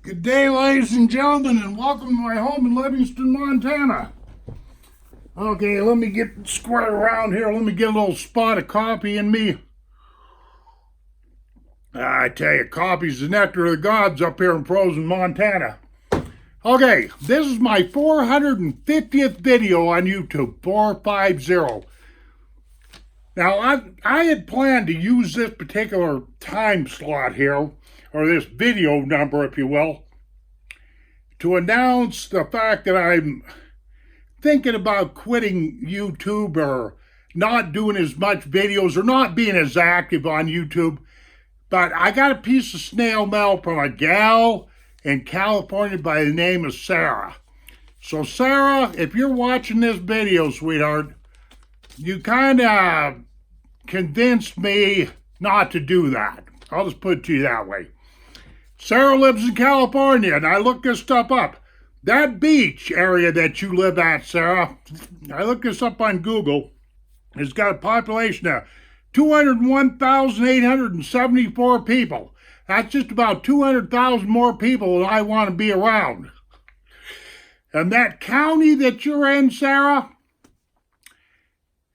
Good day, ladies and gentlemen, and welcome to my home in Livingston, Montana. Okay, let me get squared around here. Let me get a little spot of coffee in me. I tell you, coffee's the nectar of the gods up here in frozen Montana. Okay, this is my 450th video on YouTube, 450. Now, I had planned to use this particular time slot here, or this video number, if you will, to announce the fact that I'm thinking about quitting YouTube or not doing as much videos or not being as active on YouTube. But I got a piece of snail mail from a gal in California by the name of Sarah. So Sarah, if you're watching this video, sweetheart, you kind of convinced me not to do that. I'll just put it to you that way. Sarah lives in California, and I looked this stuff up. That beach area that you live at, Sarah, I looked this up on Google, has got a population of 201,874 people. That's just about 200,000 more people than I want to be around. And that county that you're in, Sarah,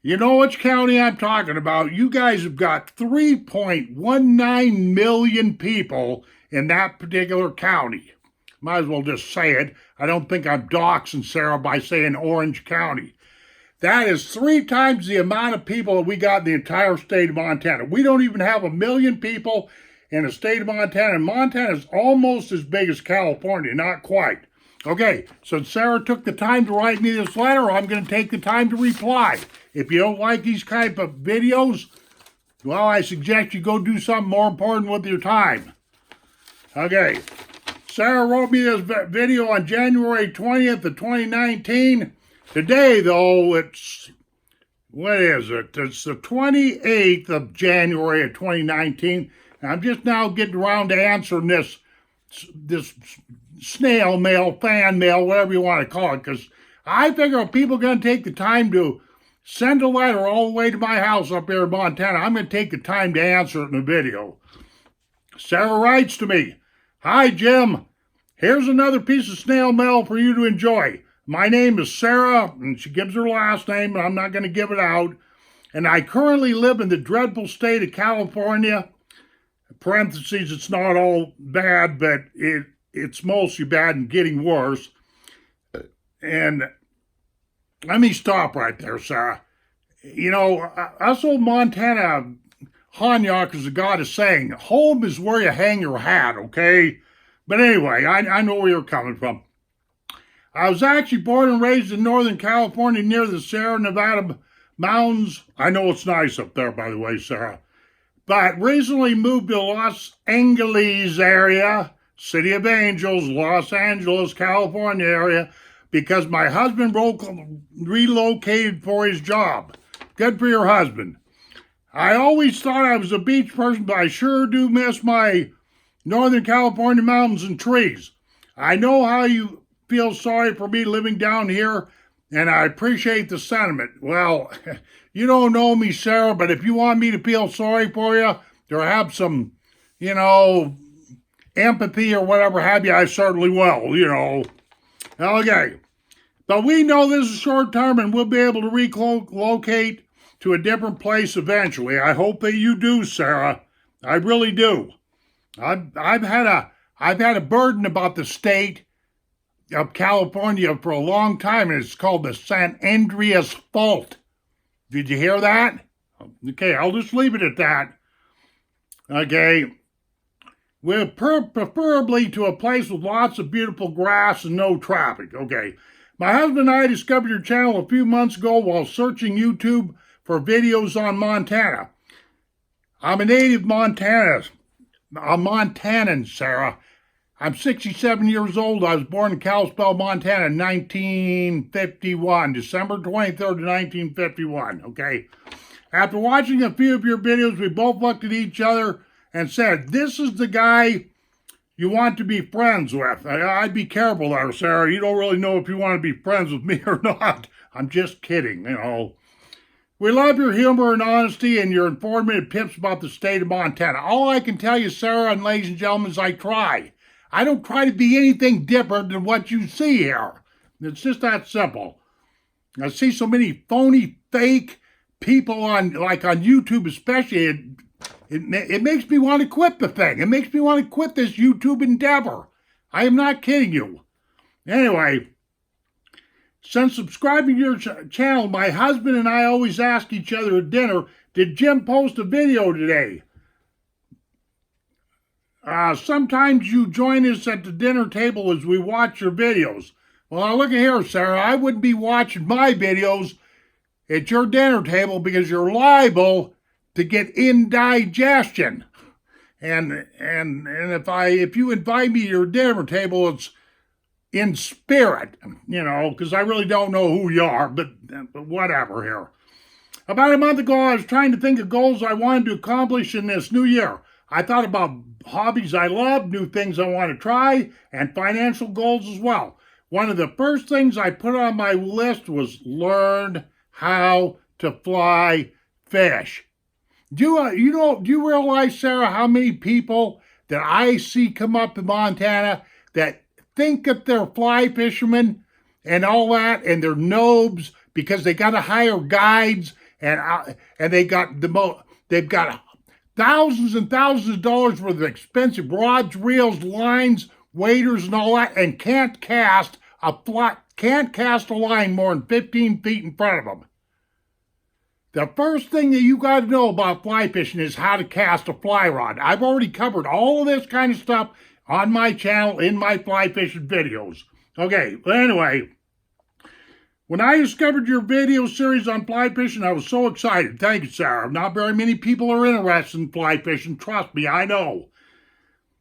you know which county I'm talking about. You guys have got 3.19 million people in that particular county. Might as well just say it. I don't think I'm doxing Sarah by saying Orange County. That is 3 times the amount of people that we got in the entire state of Montana. We don't even have 1 million people in the state of Montana, and Montana is almost as big as California, not quite. Okay, so Sarah took the time to write me this letter. I'm going to take the time to reply. If you don't like these type of videos, well, I suggest you go do something more important with your time. Okay, Sarah wrote me this video on January 20th of 2019. Today, though, what is it? It's the 28th of January of 2019. And I'm just now getting around to answering this snail mail, fan mail, whatever you want to call it, because I figure if people are going to take the time to send a letter all the way to my house up here in Montana, I'm going to take the time to answer it in a video. Sarah writes to me, "Hi, Jim. Here's another piece of snail mail for you to enjoy. My name is Sarah," and she gives her last name, and I'm not going to give it out, "and I currently live in the dreadful state of California." Parentheses, it's not all bad, but it's mostly bad and getting worse. And let me stop right there, Sarah. You know, us old Montana Hanyakers have got a saying, home is where you hang your hat, okay? But anyway, I know where you're coming from. I was actually born and raised in Northern California near the Sierra Nevada mountains. I know it's nice up there, by the way, Sarah. But recently moved to Los Angeles area, City of Angels, Los Angeles, California area, because my husband relocated for his job. Good for your husband. I always thought I was a beach person, but I sure do miss my Northern California mountains and trees. I know how you feel sorry for me living down here, and I appreciate the sentiment. Well, you don't know me, Sarah, but if you want me to feel sorry for you, or have some, empathy or whatever have you, I certainly will, Okay. But we know this is short term, and we'll be able to relocate to a different place eventually. I hope that you do, Sarah. I really do. I've had a burden about the state of California for a long time, and it's called the San Andreas Fault. Did you hear that? Okay, I'll just leave it at that. Okay. We're preferably to a place with lots of beautiful grass and no traffic. Okay. My husband and I discovered your channel a few months ago while searching YouTube for videos on Montana. I'm a native Montanan, Sarah. I'm 67 years old. I was born in Kalispell, Montana in 1951, December 23rd, 1951, okay? After watching a few of your videos, we both looked at each other and said, this is the guy you want to be friends with. I'd be careful there, Sarah. You don't really know if you want to be friends with me or not. I'm just kidding, We love your humor and honesty and your informative tips about the state of Montana. All I can tell you, Sarah and ladies and gentlemen, is I try. I don't try to be anything different than what you see here. It's just that simple. I see so many phony, fake people on YouTube especially. It makes me want to quit the thing. It makes me want to quit this YouTube endeavor. I am not kidding you. Anyway, since subscribing to your channel, my husband and I always ask each other at dinner, did Jim post a video today? Sometimes you join us at the dinner table as we watch your videos. Well, now look at here, Sarah. I wouldn't be watching my videos at your dinner table because you're liable to get indigestion. And if you invite me to your dinner table, it's in spirit, because I really don't know who you are, but whatever here. About a month ago, I was trying to think of goals I wanted to accomplish in this new year. I thought about hobbies I love, new things I want to try, and financial goals as well. One of the first things I put on my list was learn how to fly fish. Do you realize, Sarah, how many people that I see come up to Montana that think that they're fly fishermen and all that, and they're nobs because they got to hire guides and they've got thousands and thousands of dollars worth of expensive rods, reels, lines, waders, and all that, and can't cast a line more than 15 feet in front of them. The first thing that you got to know about fly fishing is how to cast a fly rod. I've already covered all of this kind of stuff on my channel in my fly fishing videos. Okay, but anyway, when I discovered your video series on fly fishing, I was so excited. Thank you, Sarah. Not very many people are interested in fly fishing. Trust me, I know.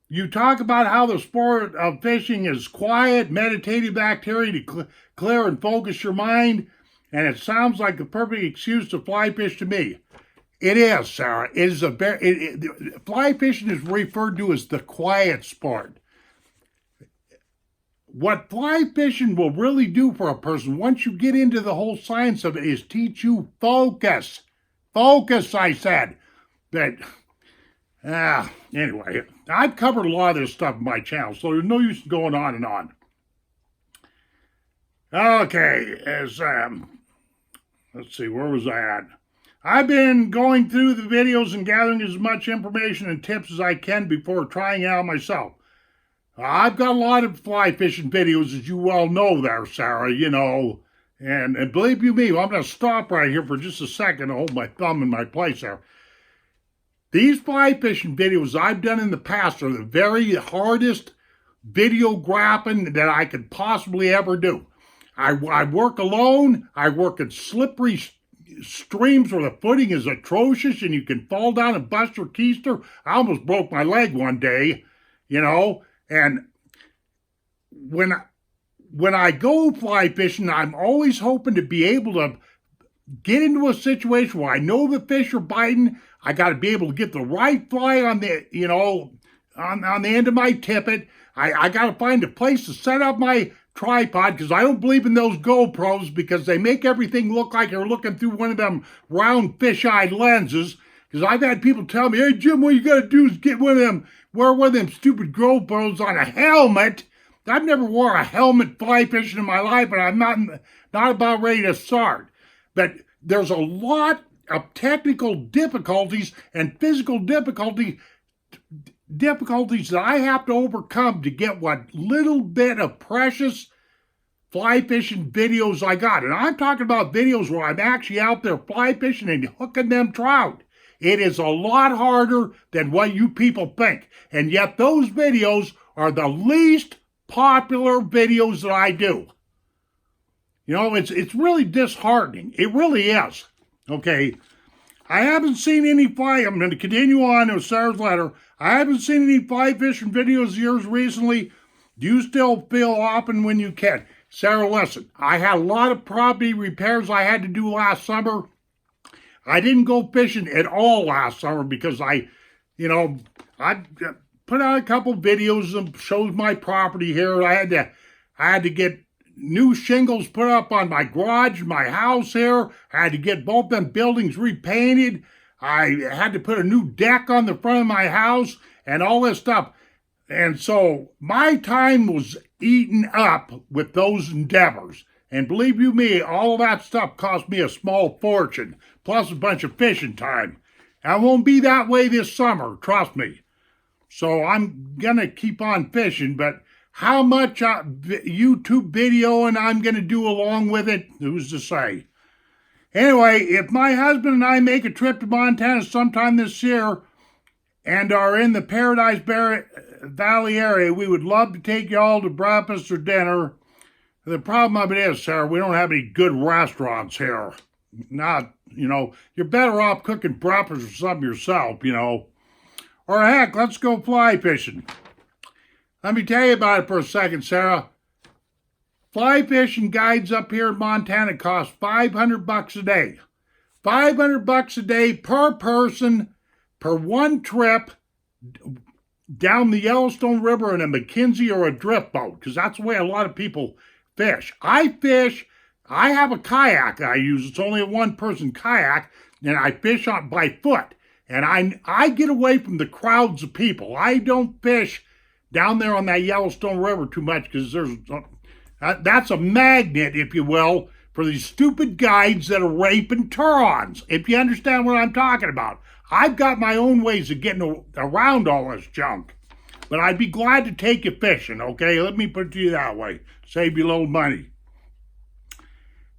You talk about how the sport of fishing is quiet, meditative activity to clear and focus your mind, and it sounds like the perfect excuse to fly fish to me. It is, Sarah. It is fly fishing is referred to as the quiet sport. What fly fishing will really do for a person, once you get into the whole science of it, is teach you focus. Focus, I said. But, anyway, I've covered a lot of this stuff in my channel, so there's no use going on and on. Okay, let's see, where was I at? I've been going through the videos and gathering as much information and tips as I can before trying it out myself. I've got a lot of fly fishing videos, as you well know there, Sarah, and believe you me, I'm going to stop right here for just a second to hold my thumb in my place there. These fly fishing videos I've done in the past are the very hardest videographing that I could possibly ever do. I work alone. I work in slippery streams where the footing is atrocious and you can fall down and bust your keister. I almost broke my leg one day, and when I go fly fishing, I'm always hoping to be able to get into a situation where I know the fish are biting. I got to be able to get the right fly on the, on the end of my tippet. I got to find a place to set up my tripod because I don't believe in those GoPros because they make everything look like you're looking through one of them round fish-eyed lenses. Because I've had people tell me, hey, Jim, what you got to do is wear one of them stupid GoPros on a helmet. I've never wore a helmet fly fishing in my life, and I'm not about ready to start. But there's a lot of technical difficulties and physical difficulties that I have to overcome to get what little bit of precious fly fishing videos I got. And I'm talking about videos where I'm actually out there fly fishing and hooking them trout. It is a lot harder than what you people think. And yet those videos are the least popular videos that I do. It's really disheartening. It really is. Okay. I haven't seen any fly. I'm going to continue on to Sarah's letter. I haven't seen any fly fishing videos of yours recently. Do you still feel often when you can? Sarah, listen, I had a lot of property repairs I had to do last summer. I didn't go fishing at all last summer because I put out a couple videos that shows my property here. I had to get new shingles put up on my garage, my house here. I had to get both them buildings repainted. I had to put a new deck on the front of my house and all this stuff. And so my time was eaten up with those endeavors. And believe you me, all of that stuff cost me a small fortune, plus a bunch of fishing time. I won't be that way this summer, trust me. So I'm going to keep on fishing, but how much YouTube videoing I'm going to do along with it, who's to say? Anyway, if my husband and I make a trip to Montana sometime this year and are in the Paradise Valley area, we would love to take y'all to breakfast or dinner. The problem of it is, Sarah, we don't have any good restaurants here. Not, you're better off cooking breakfast or something yourself, Or heck, let's go fly fishing. Let me tell you about it for a second, Sarah. Fly fishing guides up here in Montana cost $500 a day. $500 a day per person per one trip down the Yellowstone River in a McKinsey or a drift boat, because that's the way a lot of people fish. I have a kayak I use. It's only a one-person kayak, and I fish by foot. And I get away from the crowds of people. I don't fish down there on that Yellowstone River too much because that's a magnet, if you will, for these stupid guides that are raping Turons, if you understand what I'm talking about. I've got my own ways of getting around all this junk. But I'd be glad to take you fishing, okay? Let me put it to you that way. Save you a little money.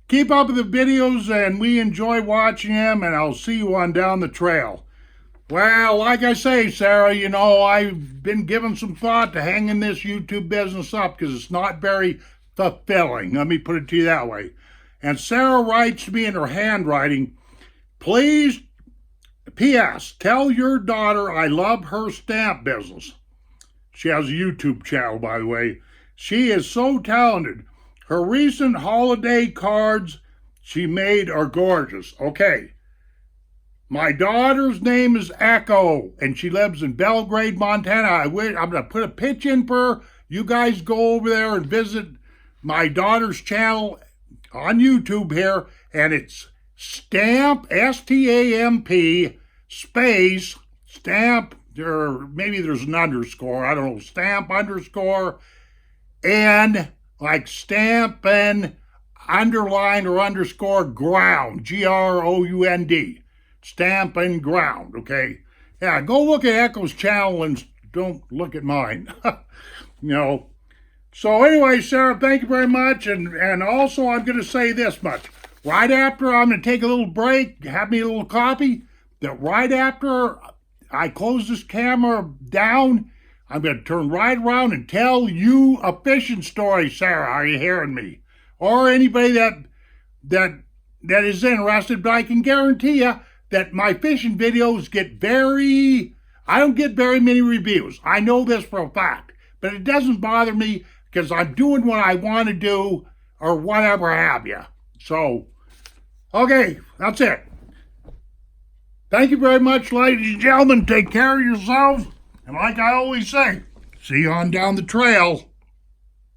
Keep up with the videos, and we enjoy watching them, and I'll see you on down the trail. Well, like I say, Sarah, I've been giving some thought to hanging this YouTube business up because it's not very fulfilling. Let me put it to you that way. And Sarah writes to me in her handwriting, please, P.S., tell your daughter I love her stamp business. She has a YouTube channel, by the way. She is so talented. Her recent holiday cards she made are gorgeous. Okay. My daughter's name is Echo, and she lives in Belgrade, Montana. I'm going to put a pitch in for her. You guys go over there and visit my daughter's channel on YouTube here, and it's Stamp, S-T-A-M-P, space, Stamp, or maybe there's an underscore, I don't know, Stamp underscore, and like stamp and underline or underscore ground, Ground. Stamp and ground, okay? Yeah, go look at Echo's channel and don't look at mine. So anyway, Sarah, thank you very much. And also, I'm going to say this much. Right after I'm going to take a little break, have me a little coffee, that right after I close this camera down, I'm going to turn right around and tell you a fishing story, Sarah. Are you hearing me? Or anybody that is interested, but I can guarantee you, that my fishing videos I don't get very many reviews. I know this for a fact, but it doesn't bother me because I'm doing what I want to do or whatever have you. So, okay, that's it. Thank you very much, ladies and gentlemen. Take care of yourselves. And like I always say, see you on down the trail.